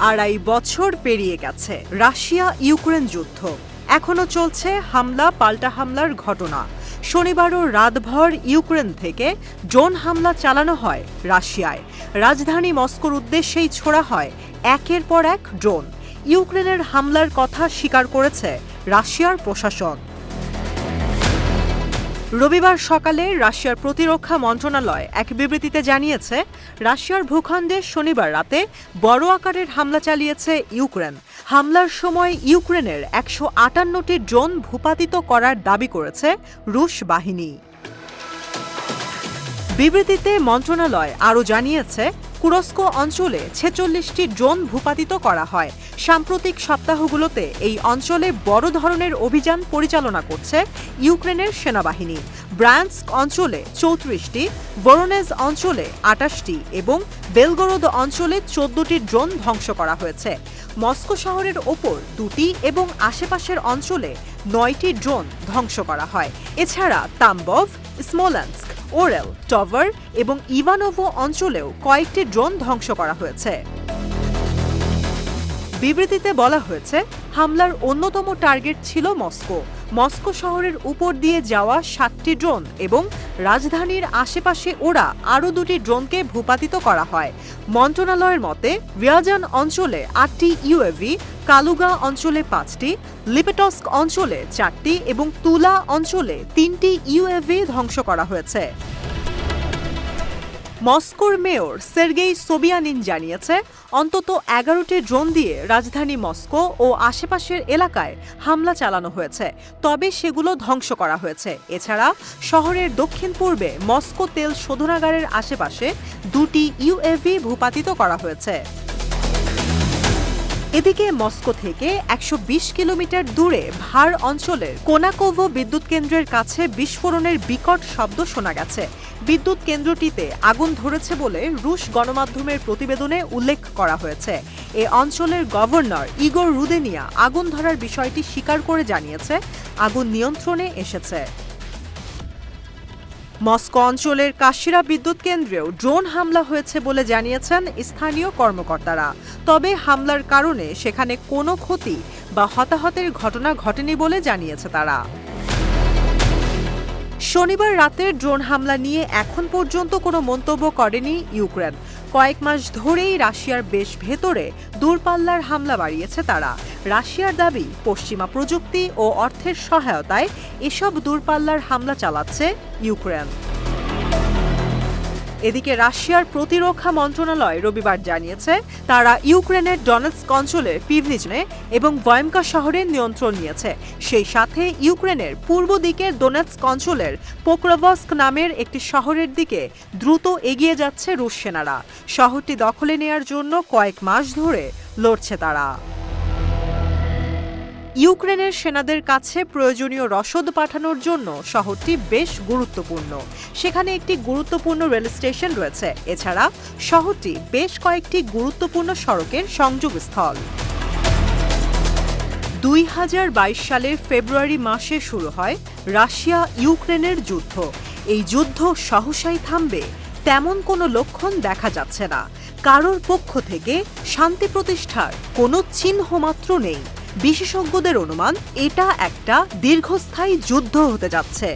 আড়াই বছর পেরিয়ে গেছে রাশিয়া ইউক্রেন যুদ্ধ। এখনো চলছে হামলা পাল্টা হামলার ঘটনা। শনিবারও রাতভর ইউক্রেন থেকে ড্রোন হামলা চালানো হয় রাশিয়ায়। রাজধানী মস্কোর উদ্দেশ্যেই ছোড়া হয় একের পর এক ড্রোন। ইউক্রেনের হামলার কথা স্বীকার করেছে রাশিয়ার প্রশাসন। রবিবার সকালে রাশিয়ার প্রতিরক্ষা মন্ত্রণালয় এক বিবৃতিতে জানিয়েছে, রাশিয়ার ভূখণ্ডে শনিবার রাতে বড় আকারের হামলা চালিয়েছে ইউক্রেন। হামলার সময় ইউক্রেনের ১৫৮টি ড্রোন ভূপাতিত করার দাবি করেছে রুশ বাহিনী। বিবৃতিতে মন্ত্রণালয় আরও জানিয়েছে, কুরস্ক অঞ্চলে ৪৬টি ড্রোন ভূপাতিত করা হয়। সাম্প্রতিক সপ্তাহগুলোতে এই অঞ্চলে বড় ধরনের অভিযান পরিচালনা করছে ইউক্রেনের সেনাবাহিনী। ব্রায়ানস্ক অঞ্চলে ৩৪টি, ভোরোনেজ অঞ্চলে ২৮টি এবং বেলগোরোদ অঞ্চলে ১৪টি ড্রোন ধ্বংস করা হয়েছে। মস্কো শহরের ওপর ২টি এবং আশেপাশের অঞ্চলে ৯টি ড্রোন ধ্বংস করা হয়। এছাড়া তাম্বভ, স্মোলেন্স্ক, ওরেল, টভার এবং ইভানোভো অঞ্চলেও কয়েকটি ড্রোন ধ্বংস করা হয়েছে। বিবৃতিতে বলা হয়েছে, হামলার অন্যতম টার্গেট ছিল মস্কো। মস্কো শহরের উপর দিয়ে যাওয়া ৭টি ড্রোন এবং রাজধানীর আশেপাশে ওড়া আরও ২টি ড্রোনকে ভূপাতিত করা হয়। মন্ত্রণালয়ের মতে, রিয়াজান অঞ্চলে ৮টি ইউএভি, কালুগা অঞ্চলে ৫টি, লিপেটস্ক অঞ্চলে ৪টি এবং তুলা অঞ্চলে ৩টি ইউএভি ধ্বংস করা হয়েছে। মস্কোর মেয়র সের্গেই সোবিয়ানিন জানিয়েছে, অন্তত ১১টি ড্রোন দিয়ে রাজধানী মস্কো ও আশেপাশের এলাকায় হামলা চালানো হয়েছে, তবে সেগুলো ধ্বংস করা হয়েছে। এছাড়া শহরের দক্ষিণ পূর্বে মস্কো তেল শোধনাগারের আশেপাশে ২টি ইউএভি ভূপাতিত করা হয়েছে। এদিকে মস্কো থেকে ১২০ কিলোমিটার দূরে ভার অঞ্চলের কোনাকোভো বিদ্যুৎ কেন্দ্রের কাছে বিস্ফোরণের বিকট শব্দ শোনা গেছে। বিদ্যুৎ কেন্দ্রটিতে আগুন ধরেছে বলে রুশ গণমাধ্যমের প্রতিবেদনে উল্লেখ করা হয়েছে। এ অঞ্চলের গভর্নর ইগোর রুদেনিয়া আগুন ধরার বিষয়টি স্বীকার করে জানিয়েছে, আগুন নিয়ন্ত্রণে এসেছে। মস্কো অঞ্চলের কাশিরা বিদ্যুৎ কেন্দ্রেও ড্রোন হামলা হয়েছে বলে জানিয়েছেন স্থানীয় কর্মকর্তারা। তবে হামলার কারণে সেখানে কোনো ক্ষতি বা হতাহতের ঘটনা ঘটেনি বলে জানিয়েছে তারা। শনিবার রাতের ড্রোন হামলা নিয়ে এখন পর্যন্ত কোনো মন্তব্য করেনি ইউক্রেন। কয়েক মাস ধরেই রাশিয়ার বেশ ভেতরে দূরপাল্লার হামলা বাড়িয়েছে তারা। রাশিয়ার দাবি, পশ্চিমা প্রযুক্তি ও অর্থের সহায়তায় এসব দূরপাল্লার হামলা চালাচ্ছে ইউক্রেন। এদিকে রাশিয়ার প্রতিরক্ষা মন্ত্রণালয় রবিবার জানিয়েছে, তারা ইউক্রেনের ডনেৎস্ক অঞ্চলের পিভনিজনে এবং ভয়েমকা শহরের নিয়ন্ত্রণ নিয়েছে। সেই সাথে ইউক্রেনের পূর্ব দিকের দোনেৎস্ক অঞ্চলের পোক্রোভস্ক নামের একটি শহরের দিকে দ্রুত এগিয়ে যাচ্ছে রুশ সেনারা। শহরটি দখলে নেয়ার জন্য কয়েক মাস ধরে লড়ছে তারা। ইউক্রেনের সেনাদের কাছে প্রয়োজনীয় রসদ পাঠানোর জন্য শহরটি বেশ গুরুত্বপূর্ণ। সেখানে একটি গুরুত্বপূর্ণ রেল স্টেশন রয়েছে। এছাড়া শহরটি বেশ কয়েকটি গুরুত্বপূর্ণ সড়কের সংযোগস্থল। ২০২২ সালের ফেব্রুয়ারি মাসে শুরু হয় রাশিয়া ইউক্রেনের যুদ্ধ। এই যুদ্ধ সহসাই থামবে তেমন কোনো লক্ষণ দেখা যাচ্ছে না। কারোর পক্ষ থেকে শান্তি প্রতিষ্ঠার কোনো চিহ্ন মাত্র নেই। বিশেষজ্ঞদের অনুমান, এটা একটা দীর্ঘস্থায়ী যুদ্ধ হতে যাচ্ছে।